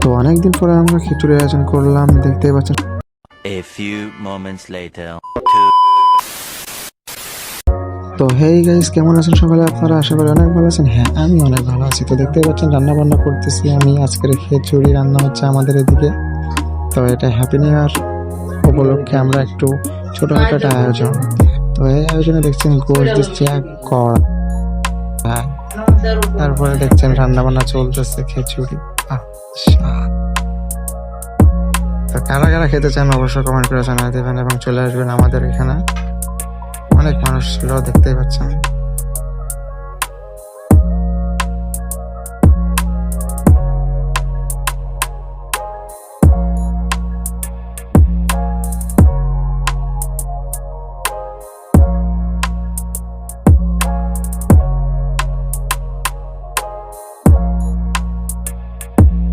তো অনেকদিন পরে আমরা খিচুড়ির আয়োজন করলাম, দেখতেই পাচ্ছেন। A few moments later. তো হেই গাইস, কেমন আছেন সকালে আপনারা? আশা করি অনেক ভালো আছেন। হ্যাঁ, আমি অনেক ভালো আছি। তো দেখতেই পাচ্ছেন রান্না বান্না করতেছি আমি। আজকের খিচুড়ি রান্না হচ্ছে আমাদের এদিকে। তো এটা হ্যাপি নিউ ইয়ার উপলক্ষে আমরা একটু ছোটখাটো একটা আয়োজন। তো এই আয়োজনে দেখছেন গোশ দিচ্ছে এক কড়া, হ্যাঁ, তারপরে দেখছেন রান্না বান্না চলতেছে খিচুড়ি। আহ, স্বাদ। তো কারা কারা খেতে চান অবশ্যই কমেন্ট করে জানিয়ে দেবেন এবং চলে আসবেন আমাদের এখানে। অনেক মানুষ ছিল, দেখতেই পাচ্ছেন।